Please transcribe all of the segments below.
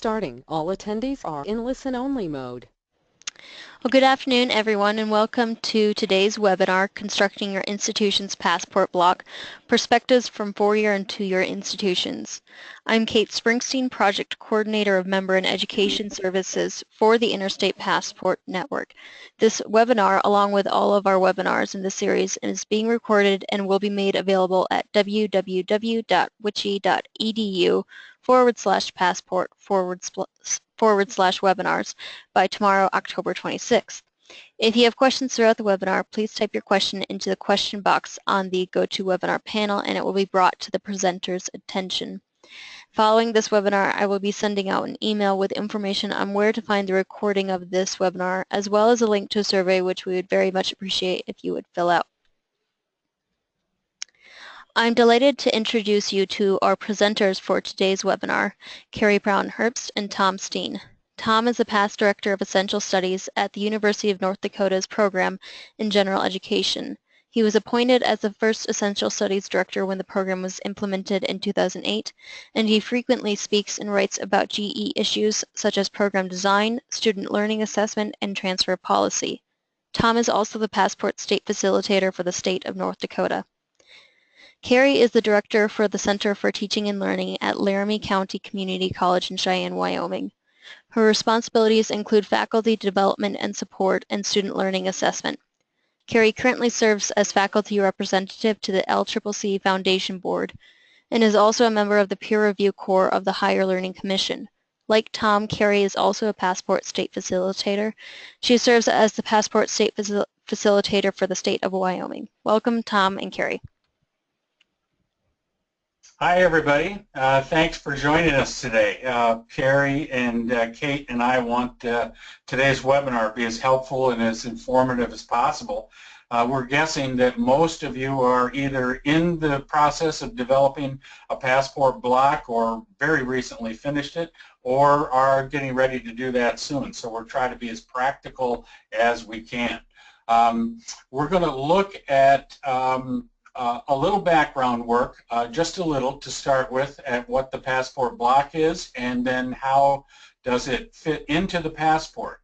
starting. All attendees are in listen-only mode. Well, good afternoon, everyone, and welcome to today's webinar, Constructing Your Institution's Passport Block, Perspectives from 4-Year and 2-Year Institutions. I'm Kate Springsteen, Project Coordinator of Member and Education Services for the Interstate Passport Network. This webinar, along with all of our webinars in the series, is being recorded and will be made available at www.wiche.edu/passport/webinars by tomorrow, October 26th. If you have questions throughout the webinar, please type your question into the question box on the GoToWebinar panel and it will be brought to the presenter's attention. Following this webinar, I will be sending out an email with information on where to find the recording of this webinar, as well as a link to a survey which we would very much appreciate if you would fill out. I'm delighted to introduce you to our presenters for today's webinar, Carrie Brown-Herbst and Tom Steen. Tom is the past Director of Essential Studies at the University of North Dakota's program in General Education. He was appointed as the first Essential Studies Director when the program was implemented in 2008, and he frequently speaks and writes about GE issues such as program design, student learning assessment, and transfer policy. Tom is also the Passport State Facilitator for the state of North Dakota. Carrie is the Director for the Center for Teaching and Learning at Laramie County Community College in Cheyenne, Wyoming. Her responsibilities include faculty development and support and student learning assessment. Carrie currently serves as faculty representative to the LCCC Foundation Board and is also a member of the peer review corps of the Higher Learning Commission. Like Tom, Carrie is also a Passport State Facilitator. She serves as the Passport State Facilitator for the state of Wyoming. Welcome, Tom and Carrie. Hi, everybody. Thanks for joining us today. Carrie and Kate and I want today's webinar to be as helpful and as informative as possible. We're guessing that most of you are either in the process of developing a passport block or very recently finished it or are getting ready to do that soon. So we're trying to be as practical as we can. We're going to look at a little background work, just a little to start with, at what the passport block is and then how does it fit into the passport.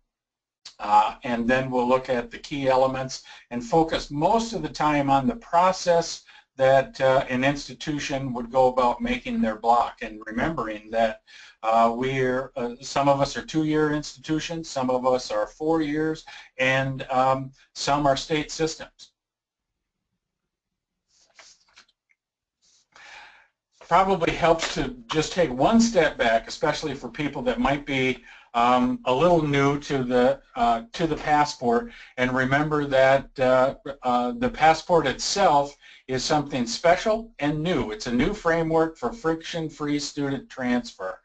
And then we'll look at the key elements and focus most of the time on the process that an institution would go about making their block, and remembering that some of us are 2-year institutions, some of us are 4 years, and some are state systems. Probably helps to just take one step back, especially for people that might be a little new to the passport, and remember that the passport itself is something special and new. It's a new framework for friction-free student transfer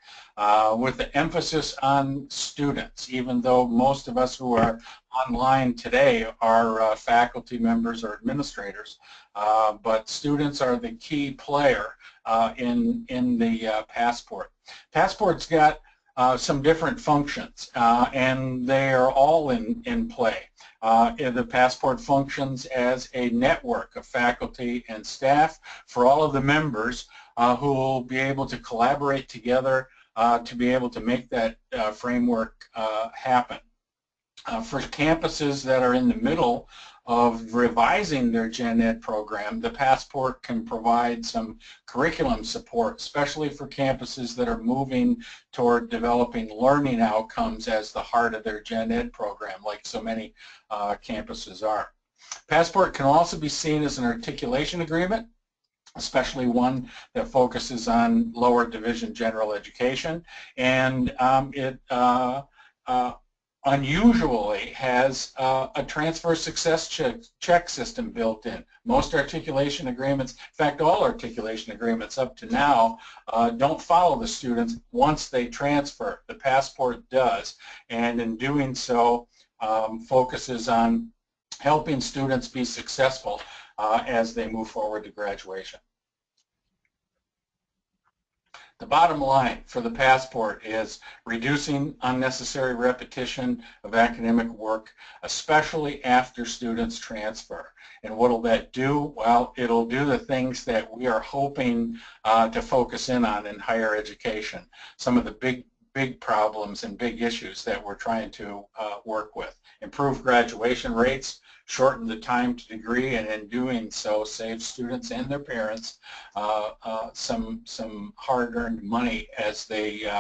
with the emphasis on students, even though most of us who are online today are faculty members or administrators. But students are the key player in the passport. Passport's got some different functions, and they are all in play. The passport functions as a network of faculty and staff for all of the members who will be able to collaborate together to be able to make that framework happen. For campuses that are in the middle of revising their Gen Ed program, the Passport can provide some curriculum support, especially for campuses that are moving toward developing learning outcomes as the heart of their Gen Ed program, like so many campuses are. Passport can also be seen as an articulation agreement, especially one that focuses on lower division general education, and it unusually has a transfer success check system built in. Most articulation agreements, in fact all articulation agreements up to now, don't follow the students once they transfer. The Passport does, and in doing so focuses on helping students be successful as they move forward to graduation. The bottom line for the Passport is reducing unnecessary repetition of academic work, especially after students transfer. And what will that do? Well, it'll do the things that we are hoping to focus in on in higher education. Some of the big big problems and big issues that we're trying to work with. Improve graduation rates, shorten the time to degree, and in doing so save students and their parents some hard-earned money as they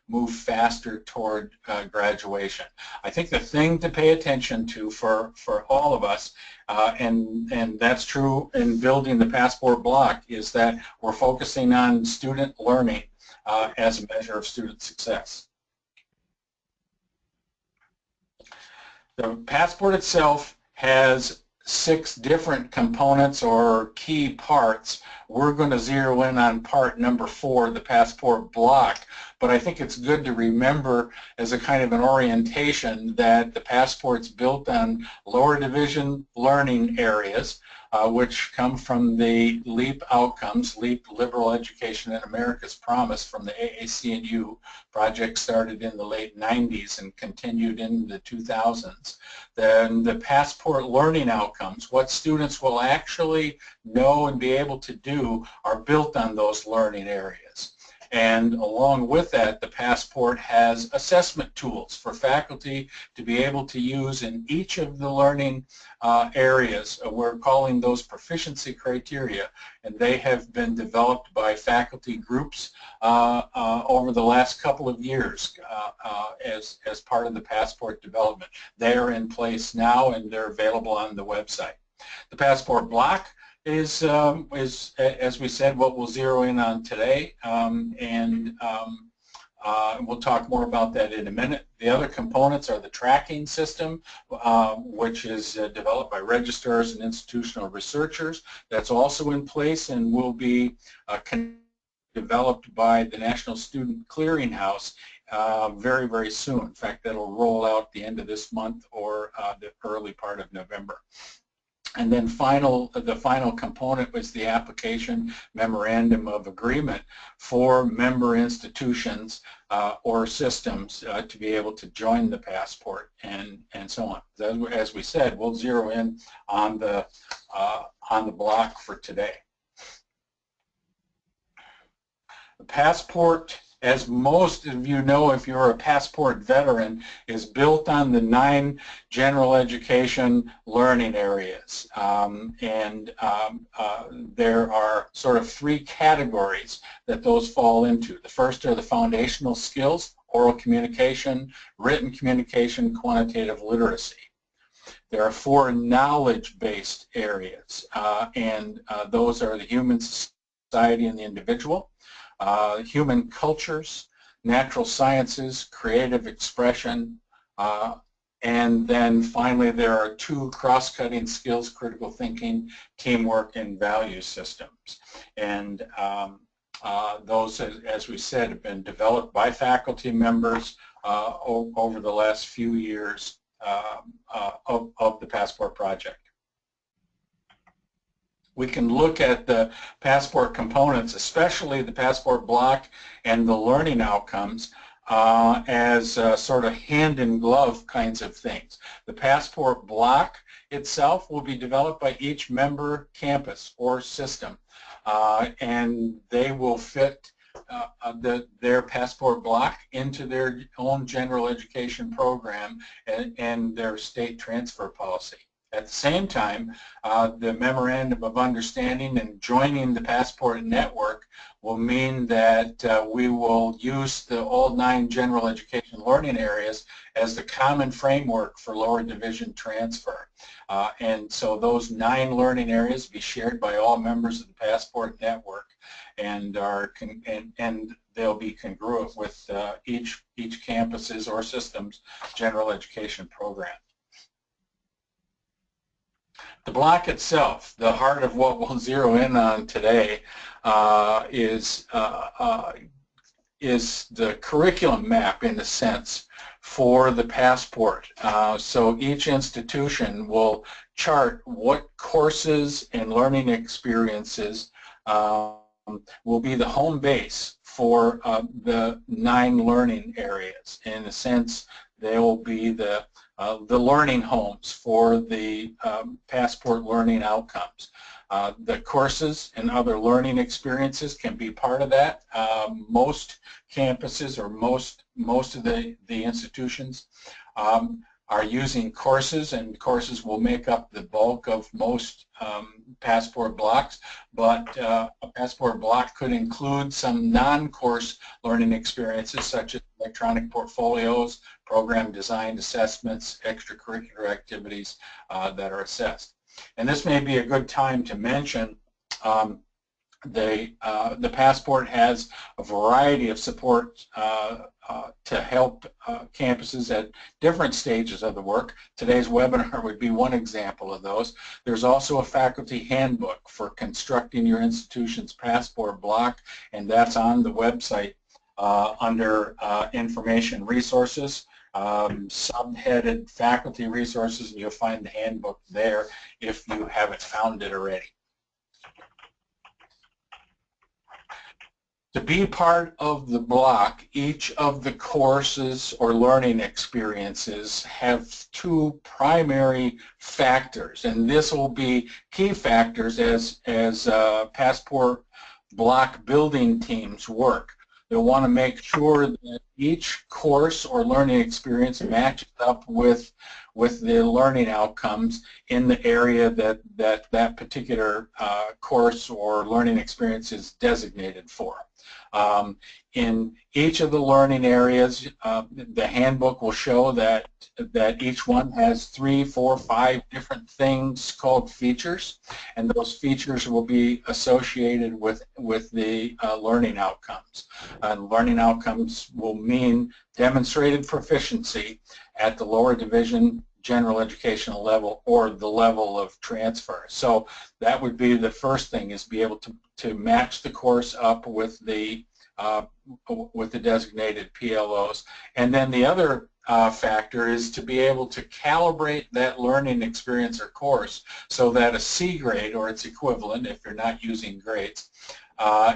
move faster toward graduation. I think the thing to pay attention to for all of us, and that's true in building the Passport block, is that we're focusing on student learning as a measure of student success. The Passport itself has 6 different components or key parts. We're going to zero in on part number 4, the Passport block, but I think it's good to remember as a kind of an orientation that the Passport's built on lower division learning areas, which come from the LEAP outcomes, LEAP Liberal Education and America's Promise from the AAC&U project, started in the late 90s and continued in the 2000s. Then the Passport learning outcomes, what students will actually know and be able to do, are built on those learning areas. And along with that, the Passport has assessment tools for faculty to be able to use in each of the learning areas. We're calling those proficiency criteria, and they have been developed by faculty groups over the last couple of years as part of the Passport development. They are in place now, and they're available on the website. The Passport block is, as we said, what we'll zero in on today, and we'll talk more about that in a minute. The other components are the tracking system, which is developed by registrars and institutional researchers. That's also in place and will be developed by the National Student Clearinghouse very, very soon. In fact, that'll roll out the end of this month or the early part of November. And then the final component was the application memorandum of agreement for member institutions or systems to be able to join the Passport and so on. As we said, we'll zero in on the block for today. The Passport, as most of you know if you're a Passport veteran, is built on the 9 general education learning areas. There are sort of 3 categories that those fall into. The first are the foundational skills: oral communication, written communication, quantitative literacy. There are 4 knowledge-based areas, and those are the human society and the individual, human cultures, natural sciences, creative expression, and then finally there are 2 cross-cutting skills: critical thinking, teamwork, and value systems. And those, as we said, have been developed by faculty members over the last few years of the Passport project. We can look at the Passport components, especially the Passport block and the learning outcomes, as sort of hand-in-glove kinds of things. The Passport block itself will be developed by each member campus or system, and they will fit their Passport block into their own general education program and their state transfer policy. At the same time, the Memorandum of Understanding and joining the Passport network will mean that we will use the all 9 general education learning areas as the common framework for lower division transfer. And so those 9 learning areas will be shared by all members of the Passport network, and they'll be congruent with each campus's or system's general education program. The block itself, the heart of what we'll zero in on today, is the curriculum map, in a sense, for the Passport. So each institution will chart what courses and learning experiences will be the home base for the 9 learning areas. In a sense, they will be the learning homes for the Passport learning outcomes. The courses and other learning experiences can be part of that. Most campuses or most of the institutions are using courses, and courses will make up the bulk of most Passport blocks, but a Passport block could include some non-course learning experiences such as electronic portfolios, program design assessments, extracurricular activities that are assessed. And this may be a good time to mention the Passport has a variety of support to help campuses at different stages of the work. Today's webinar would be one example of those. There's also a faculty handbook for constructing your institution's Passport block, and that's on the website under information resources, subheaded faculty resources, and you'll find the handbook there if you haven't found it already. To be part of the block, each of the courses or learning experiences have two primary factors, and this will be key factors as Passport block building teams work. They'll want to make sure that each course or learning experience matches up with the learning outcomes in the area that particular course or learning experience is designated for. In each of the learning areas, the handbook will show that each one has 3, 4, 5 different things called features, and those features will be associated with the learning outcomes. Learning outcomes will mean demonstrated proficiency at the lower division general educational level or the level of transfer. So that would be the first thing, is be able to match the course up with the designated PLOs. And then the other factor is to be able to calibrate that learning experience or course so that a C grade or its equivalent, if you're not using grades,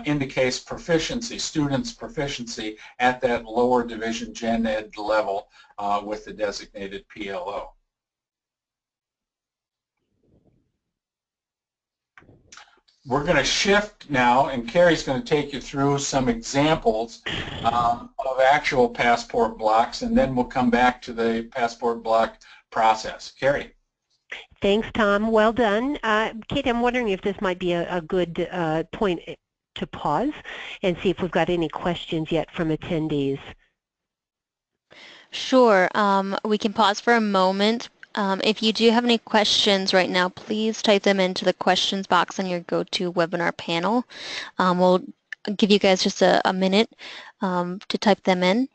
indicates proficiency, students' proficiency at that lower division gen ed level with the designated PLO. We're going to shift now, and Carrie's going to take you through some examples of actual Passport blocks, and then we'll come back to the Passport block process. Carrie. Thanks, Tom. Well done. Kate, I'm wondering if this might be a good point to pause and see if we've got any questions yet from attendees. Sure. We can pause for a moment. If you do have any questions right now, please type them into the questions box on your GoToWebinar panel. We'll give you guys just a minute to type them in.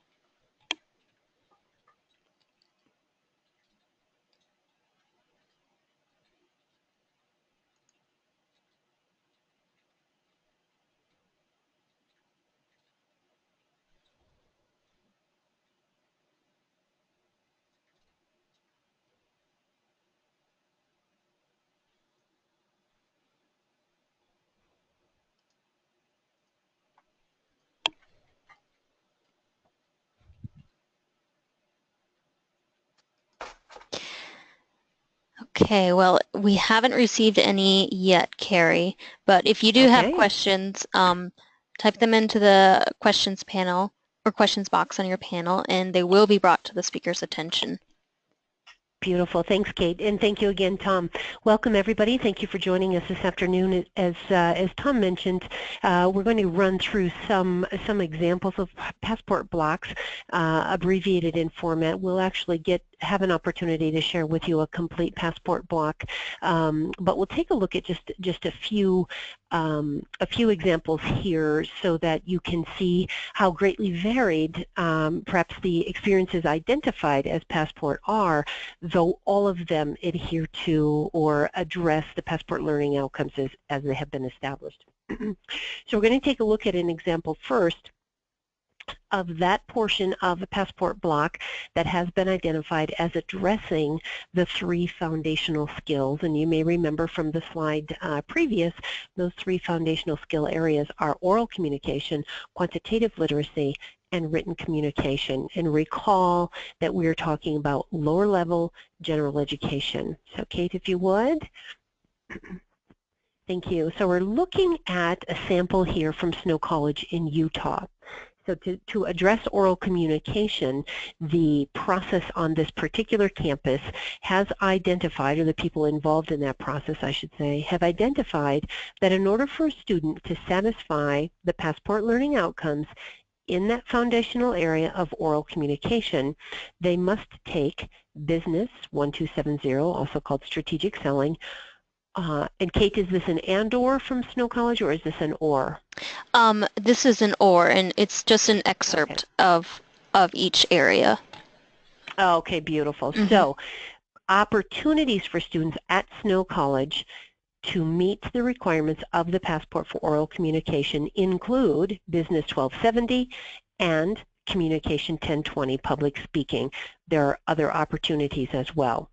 Okay, well, we haven't received any yet, Carrie, but if you do have questions, type them into the questions panel or questions box on your panel, and they will be brought to the speaker's attention. Beautiful. Thanks, Kate, and thank you again, Tom. Welcome, everybody. Thank you for joining us this afternoon. As Tom mentioned, we're going to run through some examples of Passport blocks, abbreviated in format. We'll actually have an opportunity to share with you a complete Passport block, but we'll take a look at just a few examples here so that you can see how greatly varied perhaps the experiences identified as Passport are, though all of them adhere to or address the Passport learning outcomes as they have been established. So we're going to take a look at an example first of that portion of a Passport block that has been identified as addressing the 3 foundational skills. And you may remember from the slide previous, those 3 foundational skill areas are oral communication, quantitative literacy, and written communication. And recall that we're talking about lower level general education. So Kate, if you would. Thank you. So we're looking at a sample here from Snow College in Utah. So to address oral communication, the process on this particular campus has identified, or the people involved in that process, I should say, have identified that in order for a student to satisfy the Passport learning outcomes in that foundational area of oral communication, they must take Business 1270, also called Strategic Selling. And Kate, is this an and/or from Snow College, or is this an or? This is an or, and it's just an excerpt of each area. Okay, beautiful. So opportunities for students at Snow College to meet the requirements of the Passport for oral communication include Business 1270 and Communication 1020, public speaking. There are other opportunities as well.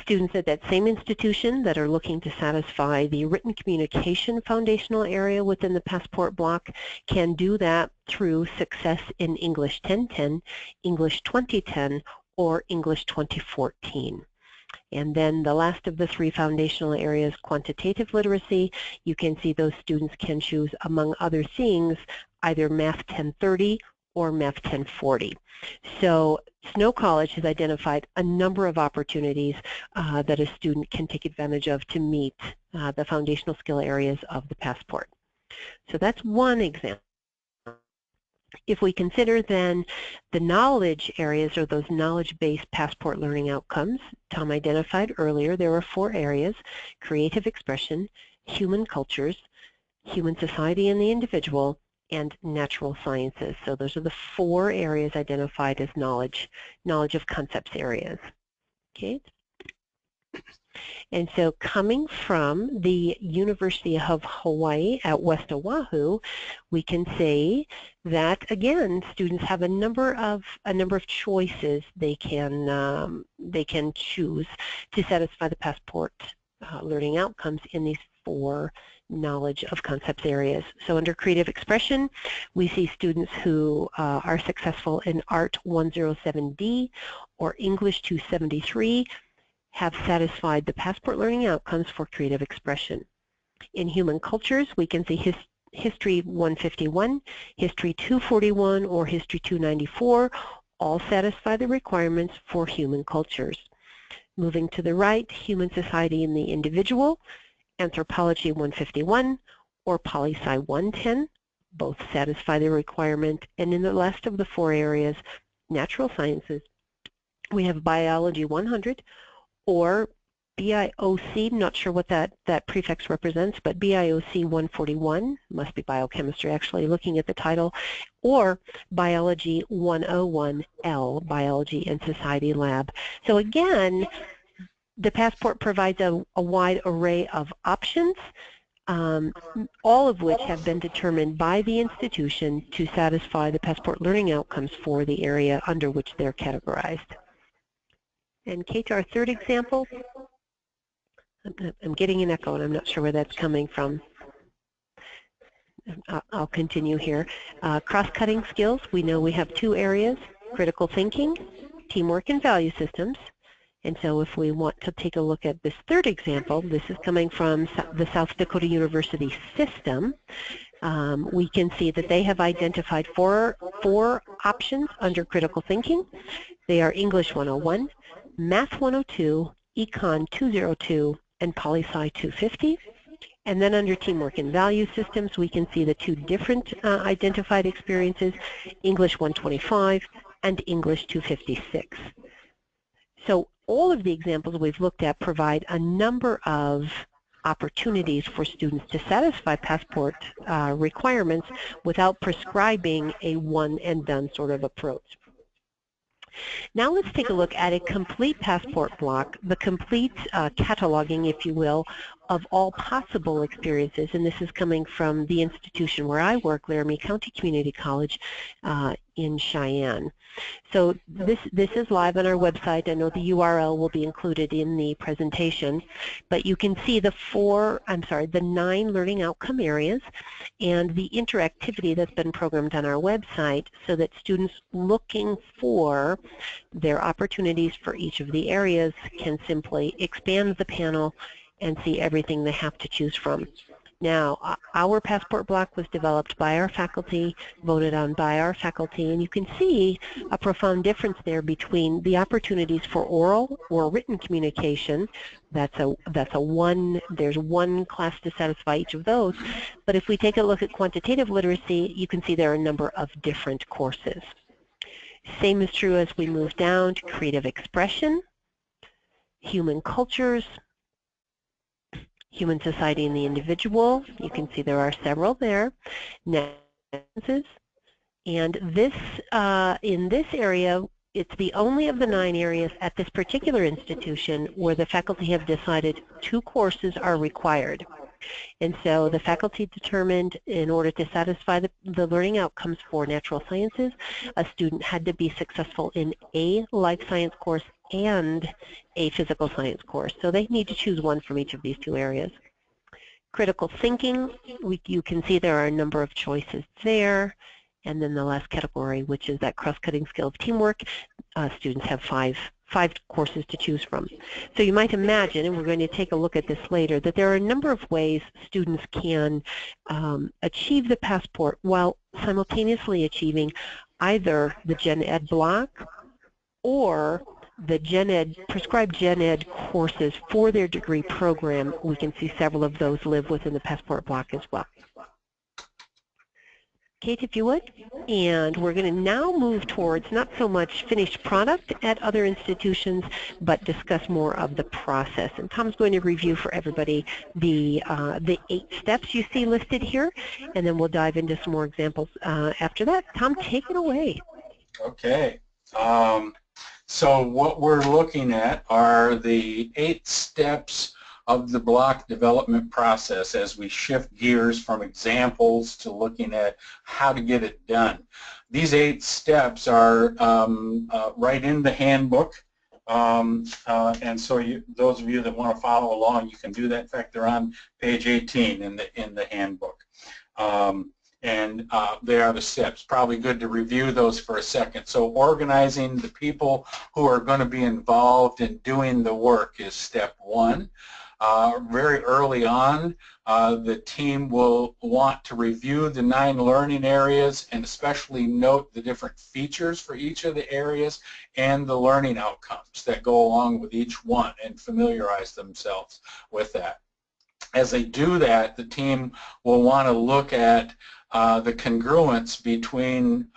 Students at that same institution that are looking to satisfy the written communication foundational area within the Passport block can do that through success in English 1010, English 2010, or English 2014. And then the last of the three foundational areas, quantitative literacy, you can see those students can choose, among other things, either Math 1030 or Math 1040. So Snow College has identified a number of opportunities that a student can take advantage of to meet the foundational skill areas of the Passport. So that's one example. If we consider then the knowledge areas, or those knowledge-based Passport learning outcomes, Tom identified earlier, there were 4 areas: creative expression, human cultures, human society and the individual, and natural sciences. So those are the 4 areas identified as knowledge of concepts areas. Okay. And so coming from the University of Hawaii at West Oahu, we can say that again students have a number of choices they can choose to satisfy the Passport learning outcomes in these 4 knowledge of concepts areas. So under creative expression, we see students who are successful in Art 107D or English 273 have satisfied the Passport learning outcomes for creative expression. In human cultures, we can see History 151, History 241, or History 294 all satisfy the requirements for human cultures. Moving to the right, human society and the individual, Anthropology 151 or Poli-Sci 110, both satisfy the requirement. And in the last of the 4 areas, natural sciences, we have Biology 100 or BIOC, not sure what that prefix represents, but BIOC 141, must be biochemistry actually, looking at the title, or Biology 101L, Biology and Society Lab. So again, the Passport provides a wide array of options, all of which have been determined by the institution to satisfy the Passport learning outcomes for the area under which they're categorized. And Kate, our third example, I'm getting an echo and I'm not sure where that's coming from. I'll continue here. Cross-cutting skills, we know we have 2 areas: critical thinking, teamwork and value systems. And so if we want to take a look at this third example, this is coming from the South Dakota University system. We can see that they have identified four options under critical thinking. They are English 101, Math 102, Econ 202, and Poli-Sci 250. And then under teamwork and value systems, we can see the 2 different identified experiences, English 125 and English 256. So all of the examples we've looked at provide a number of opportunities for students to satisfy Passport requirements without prescribing a one-and-done sort of approach. Now let's take a look at a complete Passport block, the complete cataloging, if you will, of all possible experiences, and this is coming from the institution where I work, Laramie County Community College in Cheyenne. So this is live on our website. I know the URL will be included in the presentation, but you can see the 9 learning outcome areas and the interactivity that's been programmed on our website so that students looking for their opportunities for each of the areas can simply expand the panel and see everything they have to choose from. Now, our Passport block was developed by our faculty, voted on by our faculty, and you can see a profound difference there between the opportunities for oral or written communication. There's one class to satisfy each of those. But if we take a look at quantitative literacy, you can see there are a number of different courses. Same is true as we move down to creative expression, human cultures, human society and the individual. You can see there are several there. And this, in this area, it's the only of the 9 areas at this particular institution where the faculty have decided 2 courses are required. And so the faculty determined in order to satisfy the learning outcomes for natural sciences, a student had to be successful in a life science course and a physical science course. So they need to choose one from each of these 2 areas. Critical thinking, you can see there are a number of choices there. And then the last category, which is that cross-cutting skill of teamwork, students have five courses to choose from. So you might imagine, and we're going to take a look at this later, that there are a number of ways students can achieve the Passport while simultaneously achieving either the Gen Ed block or the prescribed Gen Ed courses for their degree program. We can see several of those live within the Passport block as well. Kate, if you would. And we're going to now move towards not so much finished product at other institutions, but discuss more of the process. And Tom's going to review for everybody the 8 steps you see listed here, and then we'll dive into some more examples after that. Tom, take it away. Okay. So what we're looking at are the 8 steps of the block development process as we shift gears from examples to looking at how to get it done. These 8 steps are right in the handbook, and so those of you that want to follow along, you can do that. In fact, they're on page 18 in the handbook. And they are the steps. Probably good to review those for a second. So organizing the people who are going to be involved in doing the work is step 1. Very early on, the team will want to review the 9 learning areas and especially note the different features for each of the areas and the learning outcomes that go along with each one and familiarize themselves with that. As they do that, the team will want to look at the congruence between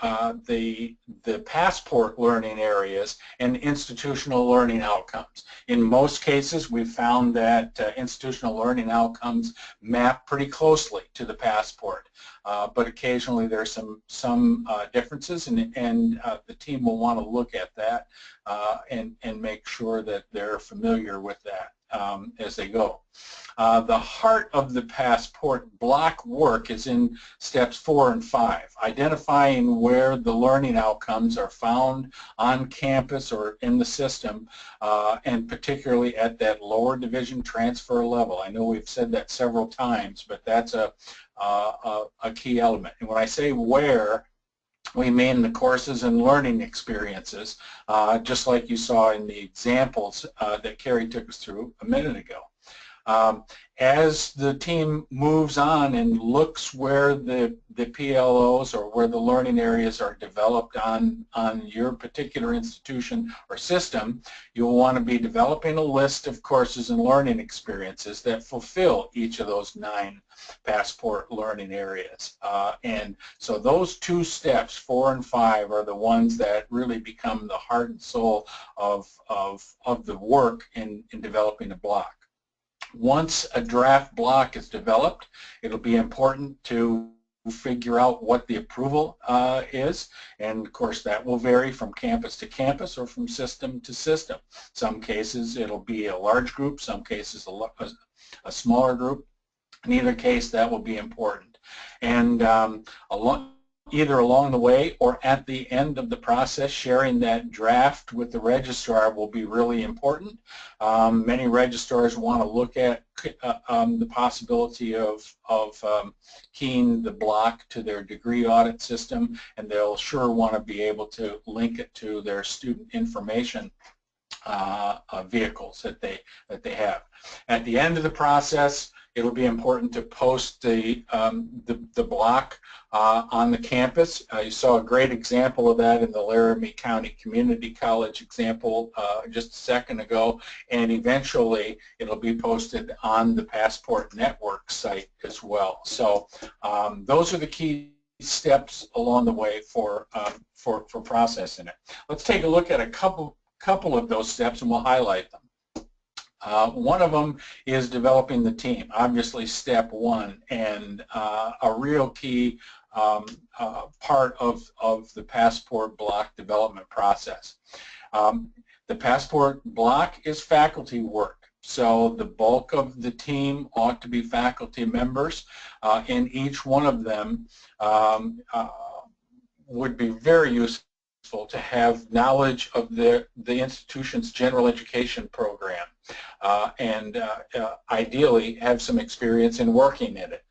the Passport learning areas and institutional learning outcomes. In most cases, we've found that institutional learning outcomes map pretty closely to the Passport, but occasionally there's some differences, and the team will want to look at that and make sure that they're familiar with that as they go. The heart of the Passport block work is in steps 4 and 5, identifying where the learning outcomes are found on campus or in the system, and particularly at that lower division transfer level. I know we've said that several times, but that's a key element. And when I say where, we mean the courses and learning experiences, just like you saw in the examples that Carrie took us through a minute ago. As the team moves on and looks where the PLOs or where the learning areas are developed on your particular institution or system, you'll want to be developing a list of courses and learning experiences that fulfill each of those 9 Passport learning areas. And so those 2 steps, 4 and 5, are the ones that really become the heart and soul of the work in developing a block. Once a draft block is developed, it'll be important to figure out what the approval is, and of course that will vary from campus to campus or from system to system. Some cases it'll be a large group, some cases a smaller group. In either case, that will be important. And either along the way or at the end of the process, sharing that draft with the registrar will be really important. Many registrars want to look at the possibility of keying the block to their degree audit system, and they'll sure want to be able to link it to their student information vehicles that they have. At the end of the process, it'll be important to post the block on the campus. You saw a great example of that in the Laramie County Community College example just a second ago, and eventually it'll be posted on the Possport Network site as well. So those are the key steps along the way for processing it. Let's take a look at a couple of those steps and we'll highlight them. One of them is developing the team, obviously step one, and a real key part of the Possport block development process. The Possport block is faculty work, so the bulk of the team ought to be faculty members, and each one of them would be very useful to have knowledge of the institution's general education program and ideally have some experience in working in it,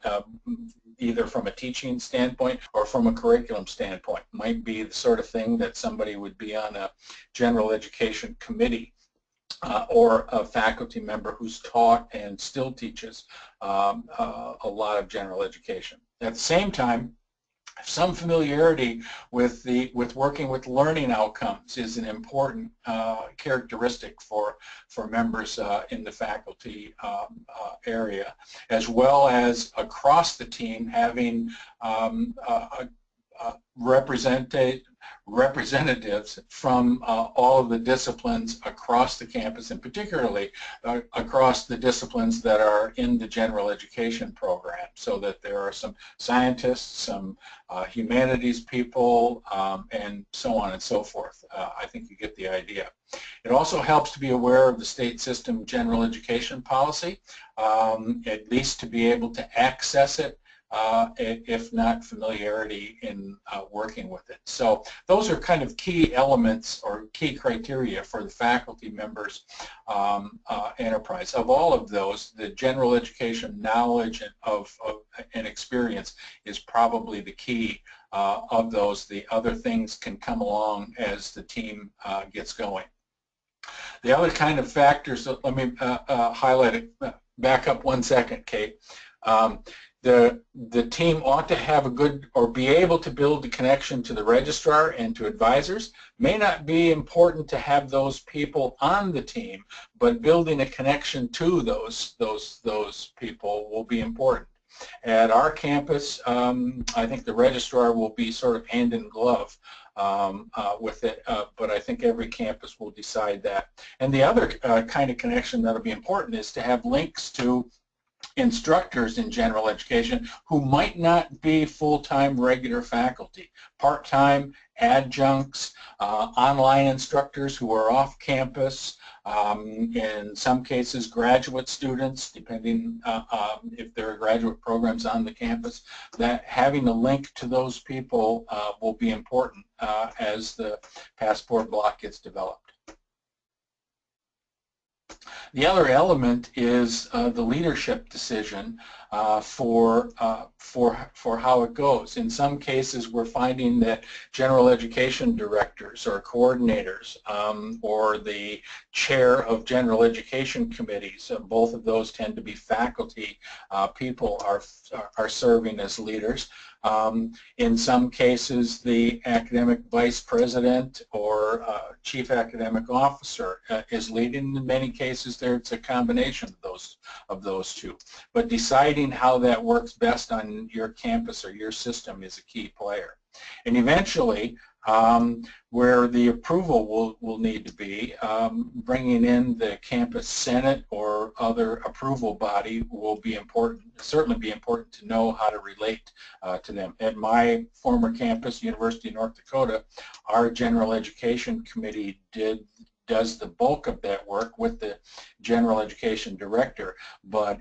either from a teaching standpoint or from a curriculum standpoint. Might be the sort of thing that somebody would be on a general education committee or a faculty member who's taught and still teaches a lot of general education. At the same time, some familiarity with working with learning outcomes is an important characteristic for members in the faculty area, as well as across the team having representatives from all of the disciplines across the campus, and particularly across the disciplines that are in the general education program, so that there are some scientists, some humanities people, and so on and so forth. I think you get the idea. It also helps to be aware of the state system general education policy, at least to be able to access it, if not familiarity in working with it. So those are kind of key elements or key criteria for the faculty members enterprise. Of all of those, the general education knowledge and experience is probably the key of those. The other things can come along as the team gets going. The other kind of factors, let me highlight it. Back up 1 second, Kate. The team ought to have a good, or be able to build a connection to the registrar and to advisors. May not be important to have those people on the team, but building a connection to those people will be important. At our campus, I think the registrar will be sort of hand in glove with it, but I think every campus will decide that. And the other kind of connection that will be important is to have links to instructors in general education who might not be full-time regular faculty, part-time adjuncts, online instructors who are off campus, in some cases graduate students, depending if there are graduate programs on the campus. That having a link to those people will be important as the Possport block gets developed. The other element is the leadership decision for how it goes. In some cases, we're finding that general education directors or coordinators or the chair of general education committees, both of those tend to be faculty people, are serving as leaders. In some cases, the academic vice president or chief academic officer is leading. In many cases, it's a combination of those two. But deciding how that works best on your campus or your system is a key player. And eventually, where the approval will need to be, bringing in the campus senate or other approval body will be important, certainly be important to know how to relate to them. At my former campus, University of North Dakota, our general education committee does the bulk of that work with the general education director, but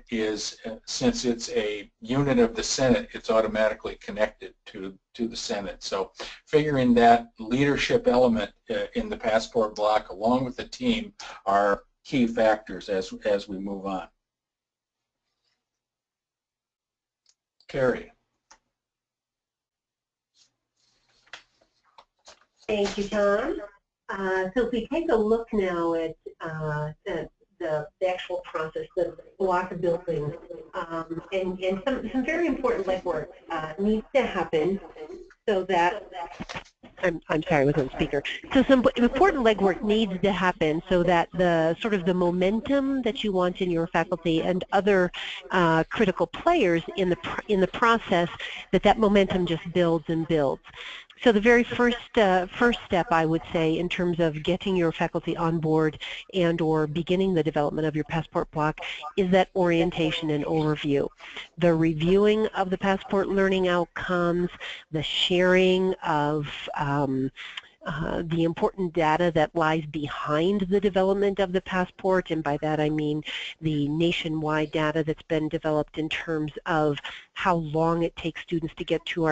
since it's a unit of the Senate, it's automatically connected to the Senate. So figuring that leadership element in the Possport block along with the team are key factors as we move on. Carrie. Thank you, Tom. So if we take a look now at the actual process, the block building, and some very important legwork needs to happen so that I'm sorry, I was on speaker. So some important legwork needs to happen so that the sort of the momentum that you want in your faculty and other critical players in the process, that momentum just builds and builds. So the very first step, I would say, in terms of getting your faculty on board and or beginning the development of your Passport block is that orientation and overview. The reviewing of the Passport learning outcomes, the sharing of the important data that lies behind the development of the Passport, and by that I mean the nationwide data that's been developed in terms of how long it takes students to get to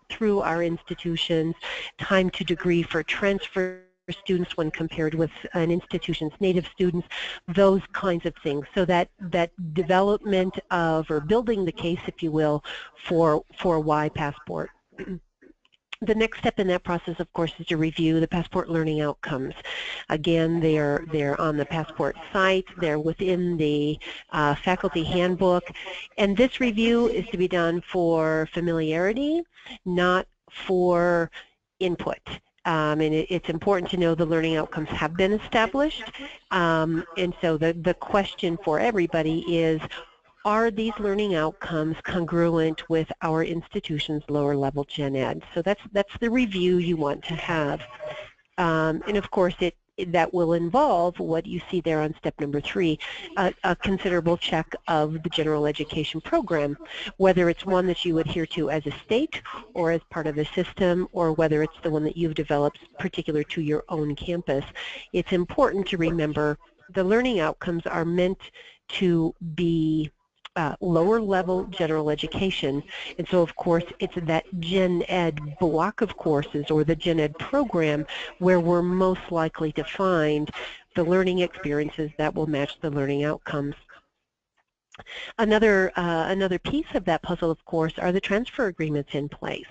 through our institutions, time to degree for transfer students when compared with an institution's native students, those kinds of things. So that development of, or building the case, if you will, for why Passport. The next step in that process, of course, is to review the Passport learning outcomes. Again, they're on the Passport site, they're within the faculty handbook, and this review is to be done for familiarity, not for input. And it's important to know the learning outcomes have been established, and so the question for everybody is, are these learning outcomes congruent with our institution's lower level gen ed? So that's the review you want to have. And of course that will involve what you see there on step number 3, a considerable check of the general education program, whether it's one that you adhere to as a state or as part of the system, or whether it's the one that you've developed particular to your own campus. It's important to remember the learning outcomes are meant to be lower level general education, and so of course it's that gen ed block of courses or the gen ed program where we're most likely to find the learning experiences that will match the learning outcomes. Another piece of that puzzle, of course, are the transfer agreements in place.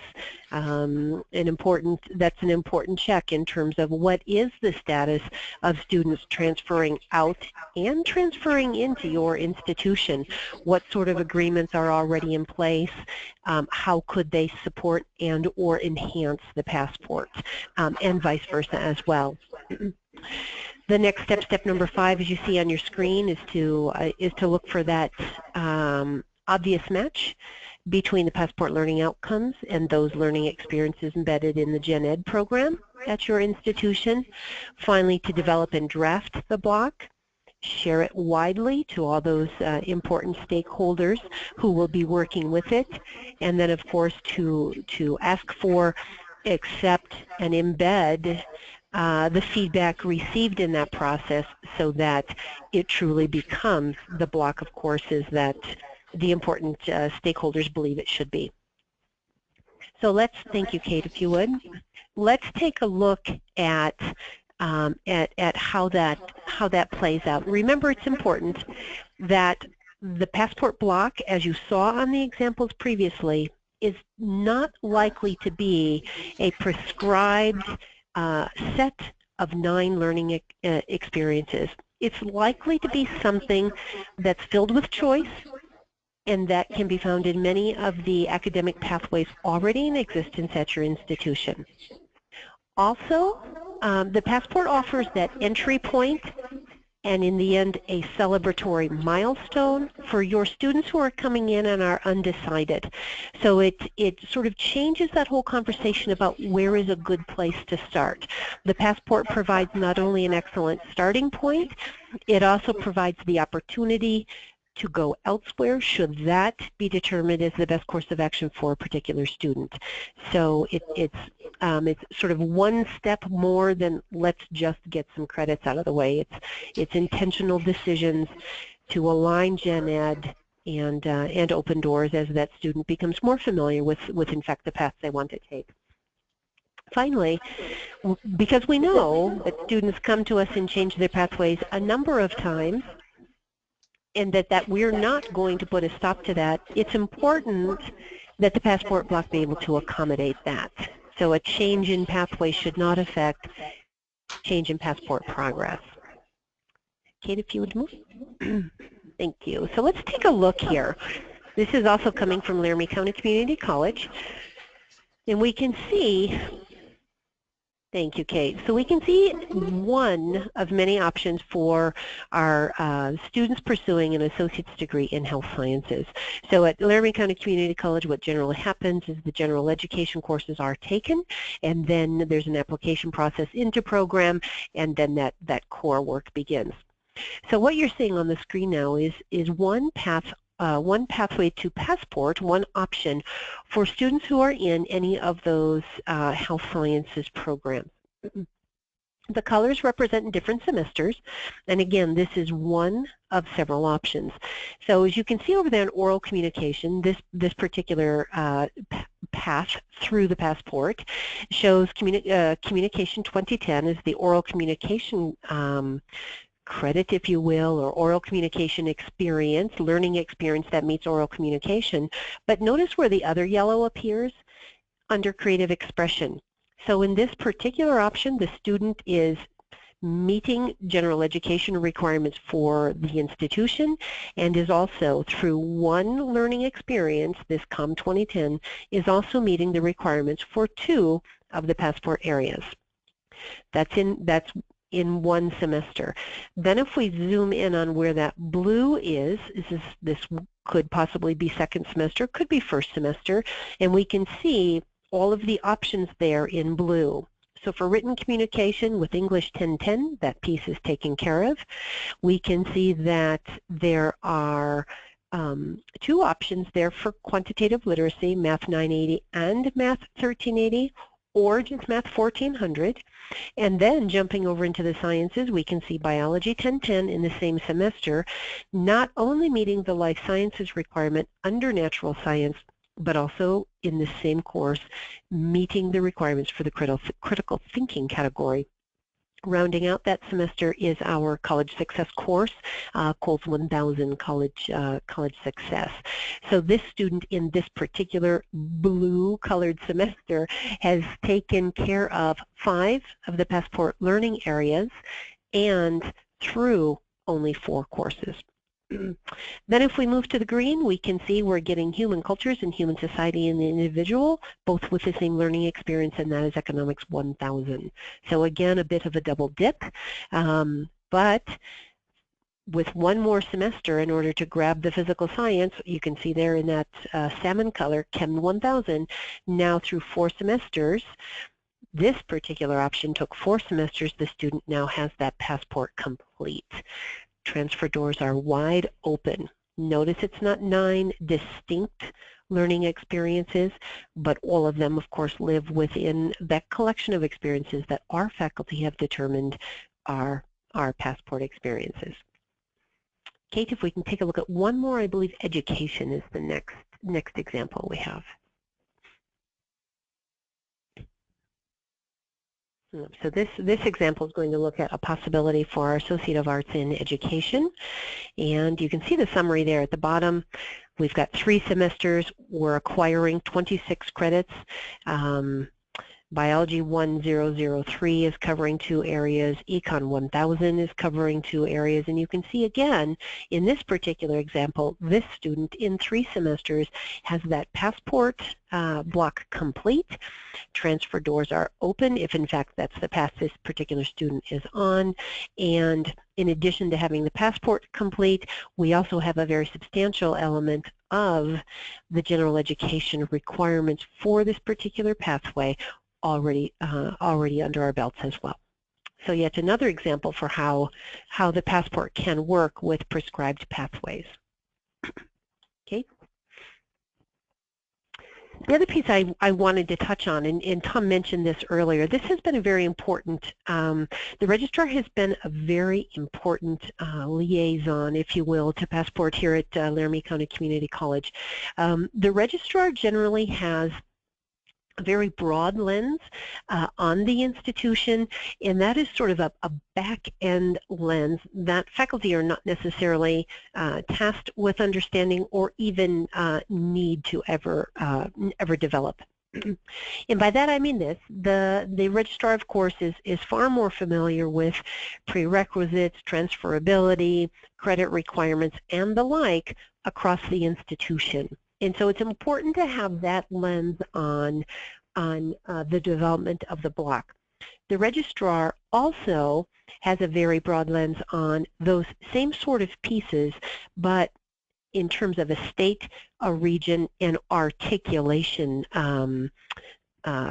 That's an important check in terms of what is the status of students transferring out and transferring into your institution. What sort of agreements are already in place? How could they support and or enhance the Passport, and vice versa as well. The next step, step number 5, as you see on your screen, is to look for that obvious match between the Passport learning outcomes and those learning experiences embedded in the gen ed program at your institution. Finally, to develop and draft the block, share it widely to all those important stakeholders who will be working with it, and then of course to ask for, accept, and embed the feedback received in that process so that it truly becomes the block of courses that the important stakeholders believe it should be. So thank you, Kate, if you would. Let's take a look at how that plays out. Remember, it's important that the Passport block, as you saw on the examples previously, is not likely to be a prescribed set of 9 learning experiences. It's likely to be something that's filled with choice and that can be found in many of the academic pathways already in existence at your institution. Also, the Passport offers that entry point and in the end a celebratory milestone for your students who are coming in and are undecided. So it sort of changes that whole conversation about where is a good place to start. The Passport provides not only an excellent starting point, it also provides the opportunity to go elsewhere should that be determined as the best course of action for a particular student. So it's sort of one step more than let's just get some credits out of the way. It's intentional decisions to align gen ed and open doors as that student becomes more familiar with in fact the path they want to take. Finally, because we know that students come to us and change their pathways a number of times, and that we're not going to put a stop to that, it's important that the Passport block be able to accommodate that. So a change in pathway should not affect change in passport progress. Kate, if you would move. Thank you. So let's take a look here. This is also coming from Laramie County Community College. And we can see, thank you, Kate. So we can see one of many options for our students pursuing an associate's degree in health sciences. So at Laramie County Community College, what generally happens is the general education courses are taken, and then there's an application process into program, and then that core work begins. So what you're seeing on the screen now is one pathway to Passport, one option for students who are in any of those health sciences programs. The colors represent different semesters, and again, this is one of several options. So as you can see over there in oral communication, this particular path through the Passport shows Communication 2010 is the oral communication credit, if you will, or oral communication experience, learning experience that meets oral communication. But notice where the other yellow appears under creative expression. So in this particular option, the student is meeting general education requirements for the institution and is also, through one learning experience, this COM 2010, is also meeting the requirements for 2 of the Passport areas. That's in one semester. Then if we zoom in on where that blue is, this could possibly be second semester, could be first semester, and we can see all of the options there in blue. So for written communication with English 1010, that piece is taken care of. We can see that there are 2 options there for quantitative literacy, Math 980 and Math 1380, or just Math 1400. And then jumping over into the sciences, we can see Biology 1010 in the same semester, not only meeting the life sciences requirement under natural science, but also in the same course, meeting the requirements for the critical thinking category. Rounding out that semester is our College Success course, COLS 1000 College Success. So this student in this particular blue-colored semester has taken care of 5 of the Passport learning areas and through only 4 courses. Then if we move to the green, we can see we're getting human cultures and human society and the individual, both with the same learning experience, and that is Economics 1000. So again, a bit of a double dip, but with one more semester in order to grab the physical science, you can see there in that salmon color, Chem 1000, now through 4 semesters. This particular option took 4 semesters. The student now has that Passport complete. Transfer doors are wide open. Notice it's not 9 distinct learning experiences, but all of them, of course, live within that collection of experiences that our faculty have determined are our Passport experiences. Kate, if we can take a look at one more, I believe education is the next example we have. So this example is going to look at a possibility for our Associate of Arts in Education. And you can see the summary there at the bottom. We've got 3 semesters. We're acquiring 26 credits. Biology 1003 is covering 2 areas. Econ 1000 is covering 2 areas. And you can see again, in this particular example, this student in 3 semesters has that Passport block complete. Transfer doors are open if in fact that's the path this particular student is on. And in addition to having the Passport complete, we also have a very substantial element of the general education requirements for this particular pathway already under our belts as well. So yet another example for how the Passport can work with prescribed pathways. Okay. The other piece I wanted to touch on, and Tom mentioned this earlier, this has been a very important, the Registrar has been a very important liaison, if you will, to Passport here at Laramie County Community College. The Registrar generally has a very broad lens on the institution, and that is sort of a back-end lens that faculty are not necessarily tasked with understanding or even need to ever develop And by that I mean this: the registrar, of course, is far more familiar with prerequisites, transferability, credit requirements, and the like across the institution. And so it's important to have that lens on the development of the block. The registrar also has a very broad lens on those same sort of pieces, but in terms of a state, a region, and articulation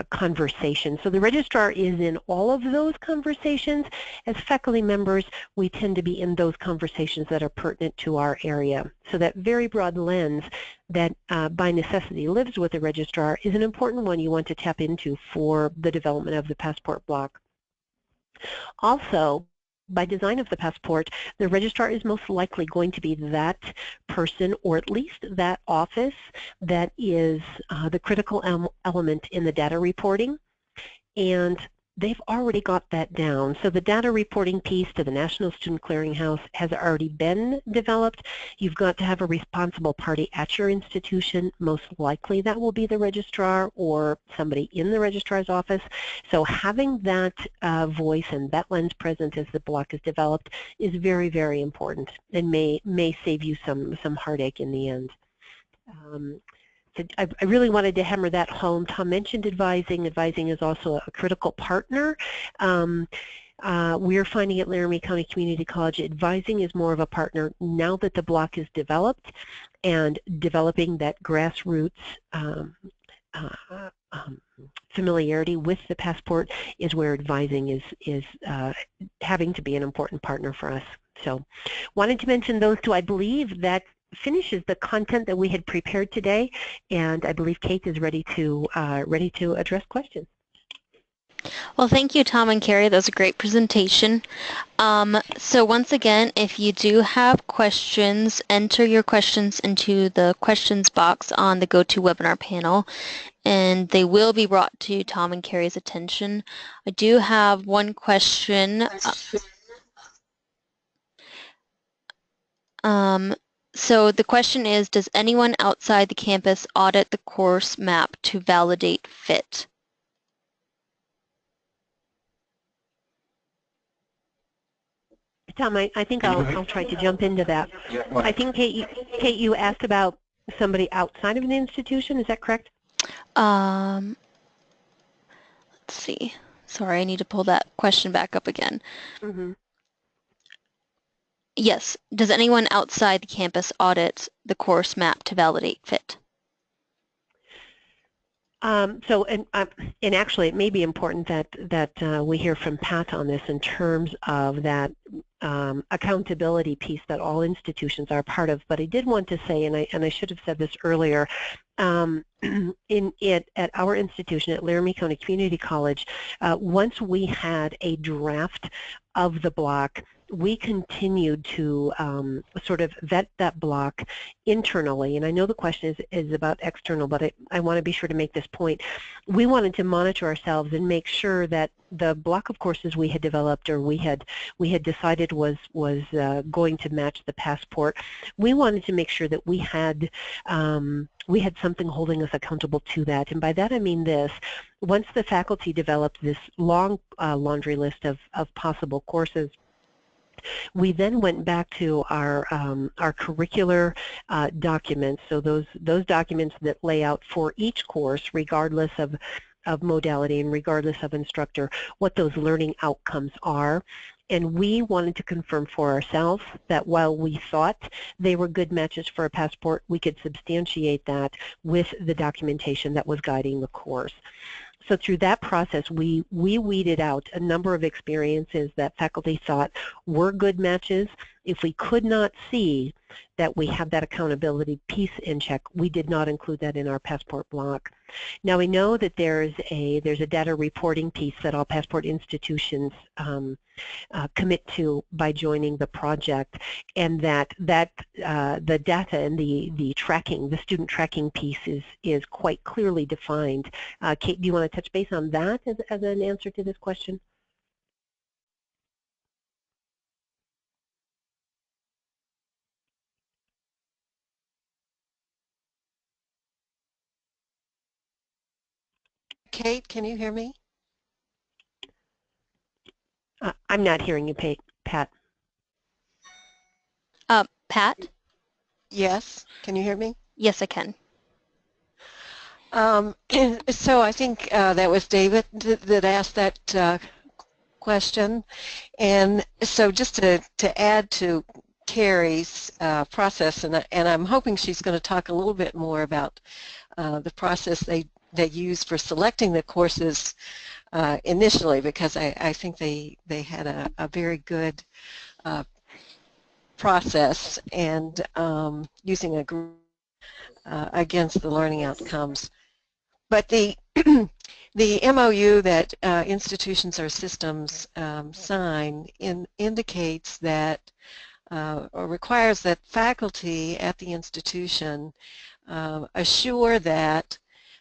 conversation. So the registrar is in all of those conversations. As faculty members, we tend to be in those conversations that are pertinent to our area. So that very broad lens that by necessity lives with the registrar is an important one you want to tap into for the development of the Passport block. Also, by design of the Passport, the registrar is most likely going to be that person, or at least that office, that is the critical element in the data reporting. And they've already got that down. So the data reporting piece to the National Student Clearinghouse has already been developed. You've got to have a responsible party at your institution. Most likely that will be the registrar or somebody in the registrar's office. So having that voice and that lens present as the block is developed is very, very important, and may save you some heartache in the end. So I really wanted to hammer that home. Tom mentioned advising. Advising is also a critical partner. We're finding at Laramie County Community College, advising is more of a partner now that the block is developed, and developing that grassroots familiarity with the Passport is where advising is having to be an important partner for us. So wanted to mention those two. I believe that finishes the content that we had prepared today, and I believe Kate is ready to address questions. Well, thank you, Tom and Carrie. That was a great presentation. So once again, if you do have questions, enter your questions into the questions box on the GoToWebinar panel, and they will be brought to Tom and Carrie's attention. I do have one question. So the question is, does anyone outside the campus audit the course map to validate fit? Tom, I think I'll try to jump into that. Yeah, I think, Kate, you asked about somebody outside of an institution. Is that correct? Let's see. Sorry, I need to pull that question back up again. Mm-hmm. Yes. Does anyone outside the campus audit the course map to validate fit? And actually, it may be important that we hear from Pat on this in terms of that accountability piece that all institutions are part of. But I did want to say, and I should have said this earlier, at our institution at Laramie County Community College, once we had a draft of the block, we continued to sort of vet that block internally. And I know the question is about external, but I want to be sure to make this point. We wanted to monitor ourselves and make sure that the block of courses we had developed, or we had decided was going to match the Passport. We wanted to make sure that we had something holding us accountable to that. And by that I mean this: once the faculty developed this long laundry list of possible courses, we then went back to our curricular documents, so those documents that lay out for each course, regardless of modality and regardless of instructor, what those learning outcomes are. And we wanted to confirm for ourselves that while we thought they were good matches for a Passport, we could substantiate that with the documentation that was guiding the course. So through that process, we weeded out a number of experiences that faculty thought were good matches. If we could not see that we have that accountability piece in check, we did not include that in our Passport block. Now we know that there's a data reporting piece that all Passport institutions commit to by joining the project, and that the data and the tracking, the student tracking piece is quite clearly defined. Kate, do you want to touch base on that as an answer to this question? Kate, can you hear me? I'm not hearing you, Pat. Pat? Yes, can you hear me? Yes, I can. So I think that was David that asked that question. And so just to add to Carrie's process, and I'm hoping she's going to talk a little bit more about the process they use for selecting the courses initially, because I think they had a very good process and using a group against the learning outcomes. But the the MOU that institutions or systems sign indicates that or requires that faculty at the institution assure that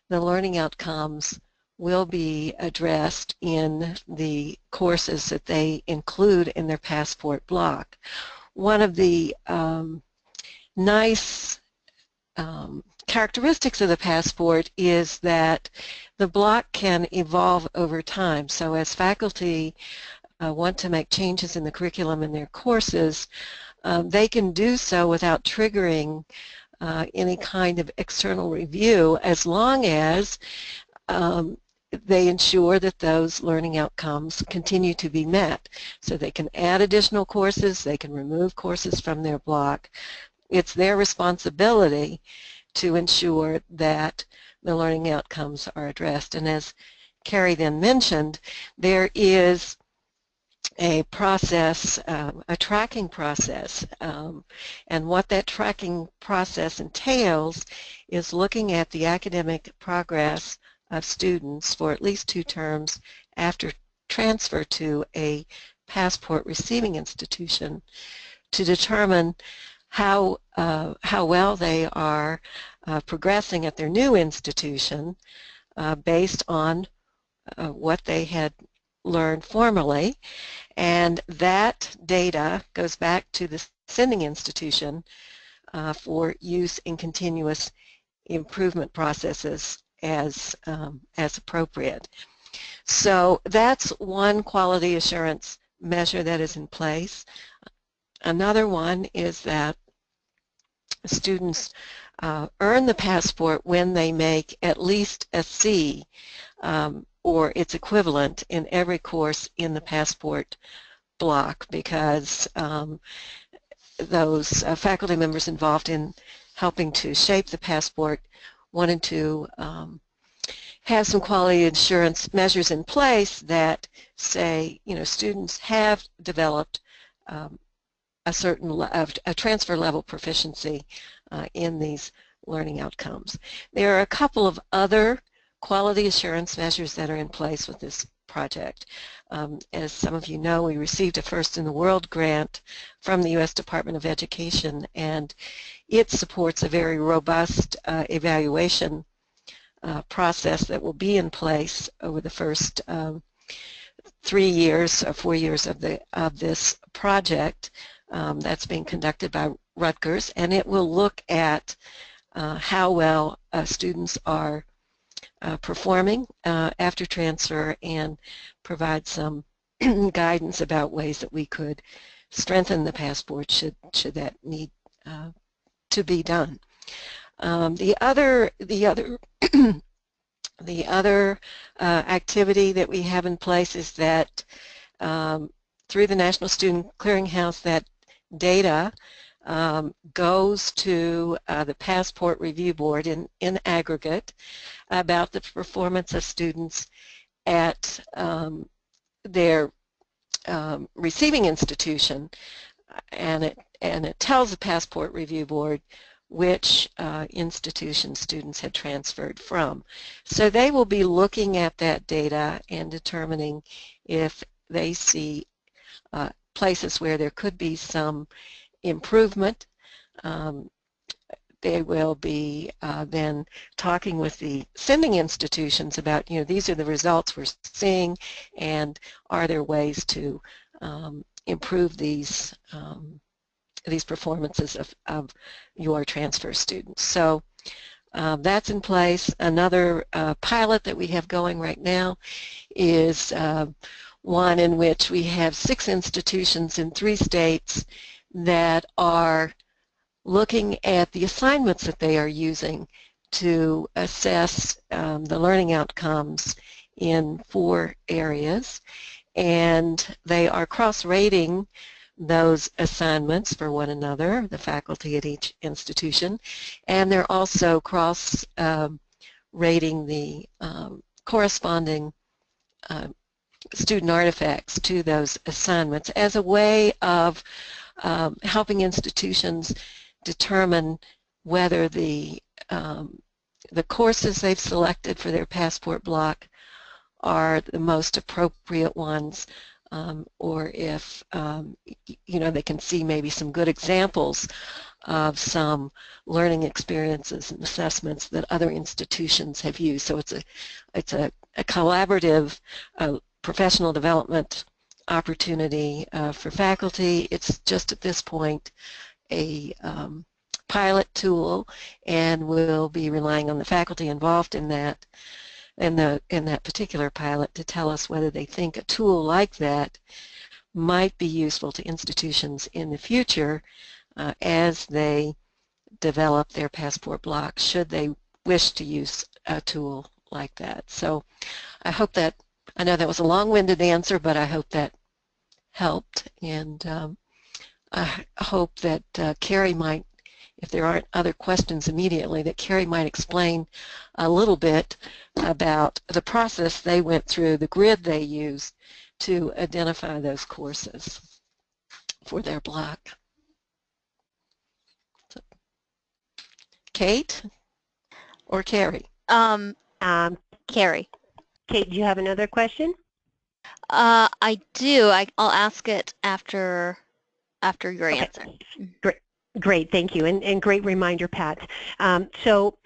the learning outcomes will be addressed in the courses that they include in their Passport block. One of the nice characteristics of the Passport is that the block can evolve over time. So as faculty want to make changes in the curriculum in their courses, they can do so without triggering any kind of external review, as long as they ensure that those learning outcomes continue to be met. So they can add additional courses, they can remove courses from their block. It's their responsibility to ensure that the learning outcomes are addressed. And as Carrie then mentioned, there is a process, a tracking process, and what that tracking process entails is looking at the academic progress of students for at least 2 terms after transfer to a Passport receiving institution to determine how well they are progressing at their new institution based on what they had learned formally, and that data goes back to the sending institution for use in continuous improvement processes as appropriate. So that's one quality assurance measure that is in place. Another one is that students earn the Passport when they make at least a C or its equivalent in every course in the Passport block, because those faculty members involved in helping to shape the Passport wanted to have some quality assurance measures in place that say, you know, students have developed a certain a transfer level proficiency in these learning outcomes. There are a couple of other quality assurance measures that are in place with this project. As some of you know, we received a First in the World grant from the U.S. Department of Education, and it supports a very robust evaluation process that will be in place over the first 3 years or 4 years of this project. That's being conducted by Rutgers, and it will look at how well students are performing after transfer and provide some guidance about ways that we could strengthen the Passport should that need to be done. The other activity that we have in place is that through the National Student Clearinghouse, that data goes to the Passport Review Board in aggregate about the performance of students at their receiving institution, and it tells the Passport Review Board which institution students had transferred from. So they will be looking at that data and determining if they see places where there could be some improvement. They will be then talking with the sending institutions about, you know, these are the results we're seeing, and are there ways to improve these performances of your transfer students. So That's in place. Another pilot that we have going right now is one in which we have 6 institutions in 3 states that are looking at the assignments that they are using to assess the learning outcomes in 4 areas, and they are cross-rating those assignments for one another, the faculty at each institution, and they're also cross-rating the corresponding student artifacts to those assignments as a way of helping institutions determine whether the courses they've selected for their Passport block are the most appropriate ones, or if they can see maybe some good examples of some learning experiences and assessments that other institutions have used. So it's a collaborative professional development opportunity for faculty. It's just at this point a pilot tool, and we'll be relying on the faculty involved in that particular pilot to tell us whether they think a tool like that might be useful to institutions in the future as they develop their Passport block, should they wish to use a tool like that. So I hope that, I know that was a long-winded answer, but I hope that helped, and I hope that Carrie might, if there aren't other questions immediately, that Carrie might explain a little bit about the process they went through, the grid they used to identify those courses for their block. So, Kate or Carrie? Carrie. Kate, do you have another question? I do. I'll ask it after your answer. Great, thank you, and great reminder, Pat. So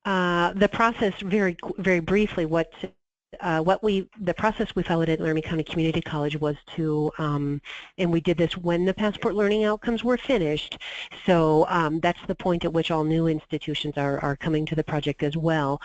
the process, very briefly, the process we followed at Laramie County Community College was to, and we did this when the Passport learning outcomes were finished. So that's the point at which all new institutions are coming to the project as well.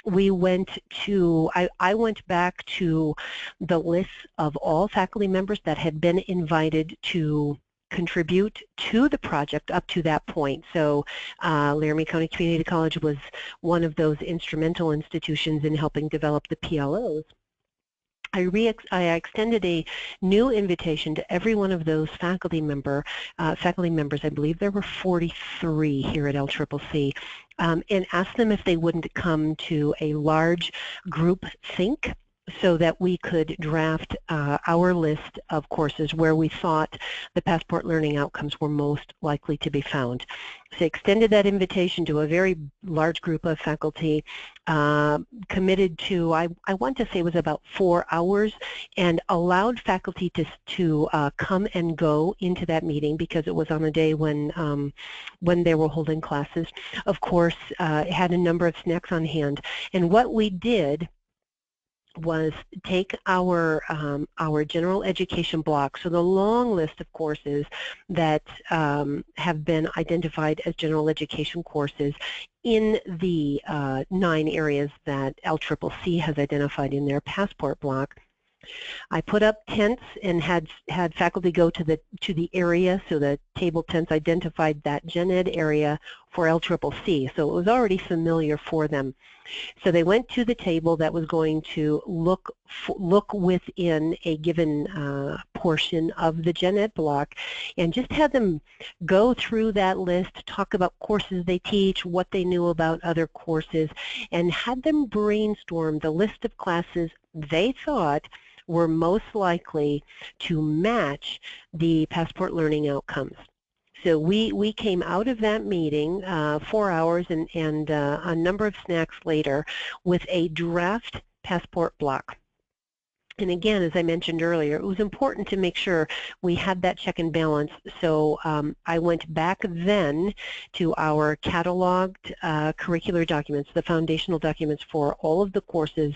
We went to, I went back to the list of all faculty members that had been invited to contribute to the project up to that point. So Laramie County Community College was one of those instrumental institutions in helping develop the PLOs. I extended a new invitation to every one of those faculty members. I believe there were 43 here at LCCC, and asked them if they wouldn't come to a large group think so that we could draft our list of courses where we thought the Passport learning outcomes were most likely to be found. So I extended that invitation to a very large group of faculty, committed to, I want to say it was about 4 hours, and allowed faculty to come and go into that meeting because it was on a day when they were holding classes. Of course, had a number of snacks on hand. And what we did was take our general education block, so the long list of courses that have been identified as general education courses in the 9 areas that LCCC has identified in their Passport block. I put up tents and had faculty go to the area, so the table tents identified that gen ed area for LCCC, so it was already familiar for them. So they went to the table that was going to look within a given portion of the gen ed block, and just had them go through that list, talk about courses they teach, what they knew about other courses, and had them brainstorm the list of classes they thought were most likely to match the Passport learning outcomes. So we came out of that meeting 4 hours and a number of snacks later with a draft Passport block. And again, as I mentioned earlier, it was important to make sure we had that check and balance. So I went back then to our cataloged curricular documents, the foundational documents for all of the courses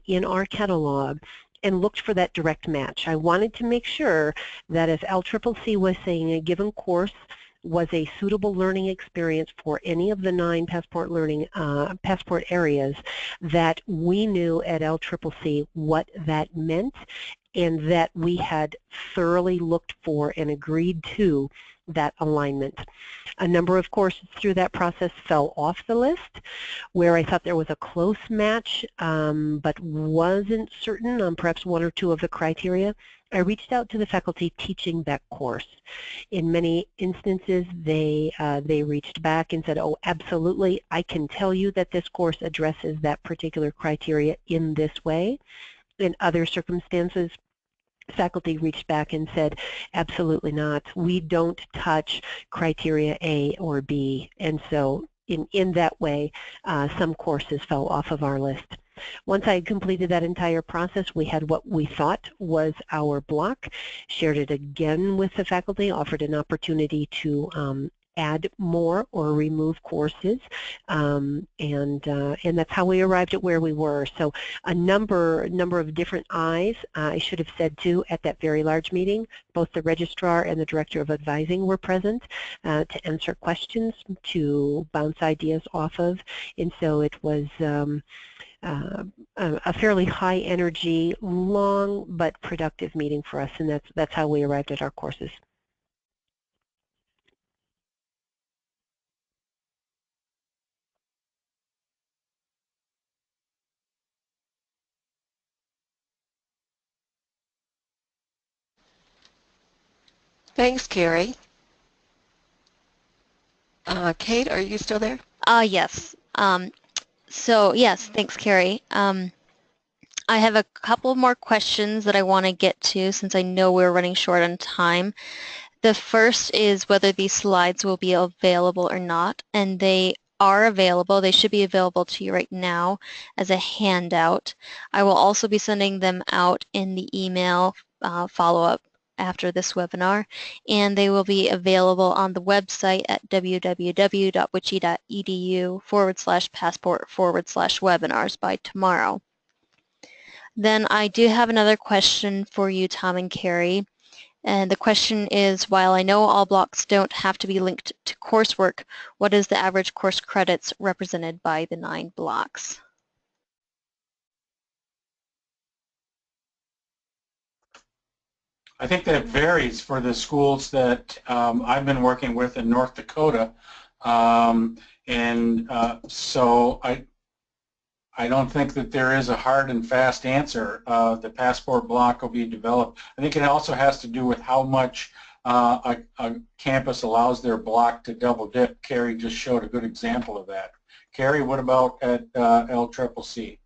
in our catalog, and looked for that direct match. I wanted to make sure that if LCCC was saying a given course was a suitable learning experience for any of the 9 Passport learning Passport areas, that we knew at LCCC what that meant, and that we had thoroughly looked for and agreed to that alignment. A number of courses through that process fell off the list, where I thought there was a close match, but wasn't certain on perhaps 1 or 2 of the criteria. I reached out to the faculty teaching that course. In many instances, they reached back and said, oh, absolutely, I can tell you that this course addresses that particular criteria in this way. In other circumstances, faculty reached back and said, absolutely not. We don't touch criteria A or B. And so in that way, some courses fell off of our list. Once I had completed that entire process, we had what we thought was our block, shared it again with the faculty, offered an opportunity to add more or remove courses, and that's how we arrived at where we were. So a number of different eyes, I should have said too, at that very large meeting. Both the registrar and the director of advising were present to answer questions, to bounce ideas off of, and so it was a fairly high energy, long but productive meeting for us, and that's how we arrived at our courses. Thanks, Carrie. Kate, are you still there? Yes. So yes, thanks, Carrie. I have a couple more questions that I want to get to since I know we're running short on time. The first is whether these slides will be available or not, and they are available. They should be available to you right now as a handout. I will also be sending them out in the email follow-up after this webinar, and they will be available on the website at www.wiche.edu/passport/webinars by tomorrow. Then I do have another question for you, Tom and Carrie. And the question is, while I know all blocks don't have to be linked to coursework, what is the average course credits represented by the 9 blocks? I think that varies for the schools that I've been working with in North Dakota, so I don't think that there is a hard and fast answer. The Passport block will be developed. I think it also has to do with how much a campus allows their block to double dip. Carrie just showed a good example of that. Carrie, what about at LCCC?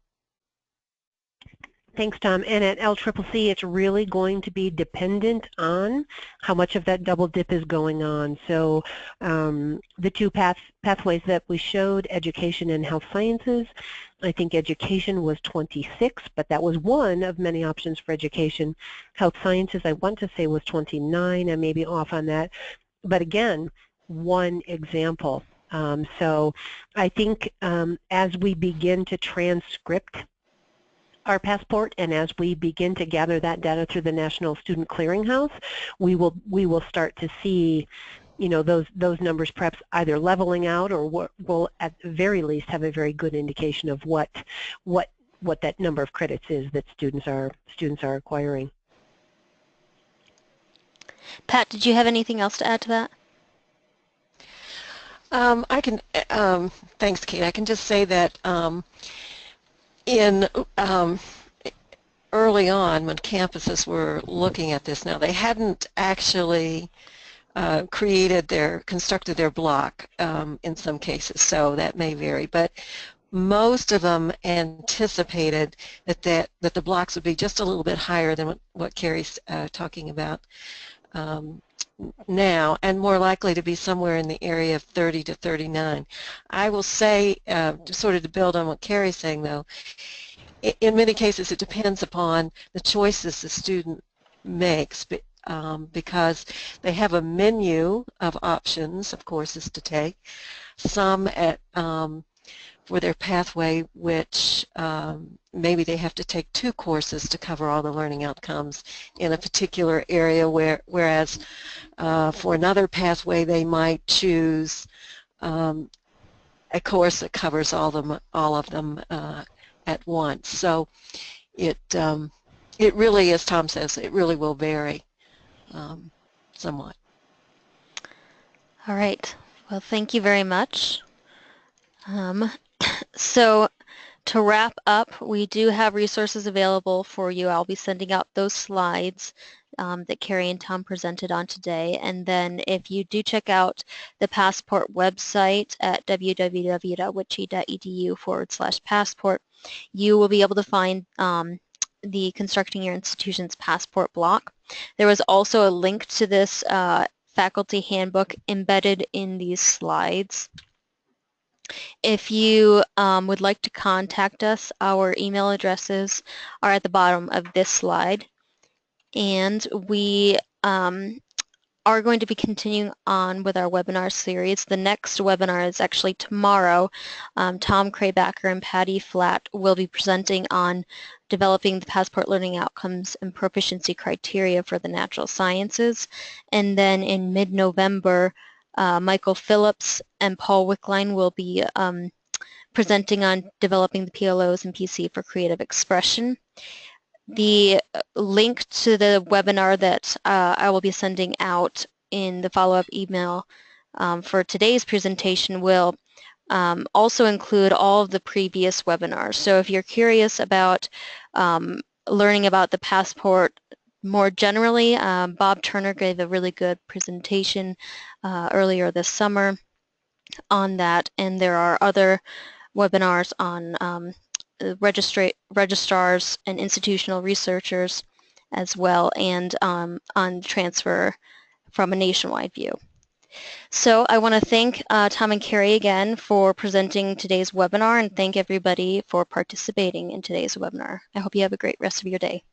Thanks, Tom. And at LCCC, it's really going to be dependent on how much of that double dip is going on. So the 2 pathways that we showed, education and health sciences, I think education was 26, but that was one of many options for education. Health sciences, I want to say, was 29. I may be off on that. But again, one example. So I think as we begin to transcript our Passport, and as we begin to gather that data through the National Student Clearinghouse, we will start to see, you know, those numbers perhaps either leveling out, or will at the very least have a very good indication of what that number of credits is that students are acquiring. Pat, did you have anything else to add to that? I can. Thanks, Kate. I can just say that early on, when campuses were looking at this, now they hadn't actually constructed their block in some cases, so that may vary, but most of them anticipated that the blocks would be just a little bit higher than what Carrie's talking about now, and more likely to be somewhere in the area of 30 to 39. I will say, sort of to build on what Carrie's saying though, in many cases it depends upon the choices the student makes, because they have a menu of options of courses to take, some at for their pathway, which maybe they have to take 2 courses to cover all the learning outcomes in a particular area, whereas for another pathway they might choose a course that covers all of them at once. So it really, as Tom says, it really will vary somewhat. All right. Well, thank you very much. So to wrap up, we do have resources available for you. I'll be sending out those slides that Carrie and Tom presented on today. And then if you do check out the Passport website at www.wiche.edu/passport, you will be able to find the Constructing Your Institution's Passport block. There was also a link to this faculty handbook embedded in these slides. If you would like to contact us, our email addresses are at the bottom of this slide. And we are going to be continuing on with our webinar series. The next webinar is actually tomorrow. Tom Kraybacker and Patty Flatt will be presenting on developing the Passport learning outcomes and proficiency criteria for the natural sciences. And then in mid-November, Michael Phillips and Paul Wickline will be presenting on developing the PLOs and PC for creative expression. The link to the webinar that I will be sending out in the follow-up email for today's presentation will also include all of the previous webinars. So if you're curious about learning about the Passport more generally, Bob Turner gave a really good presentation earlier this summer on that, and there are other webinars on registrars and institutional researchers as well, and on transfer from a nationwide view. So I want to thank Tom and Carrie again for presenting today's webinar, and thank everybody for participating in today's webinar. I hope you have a great rest of your day.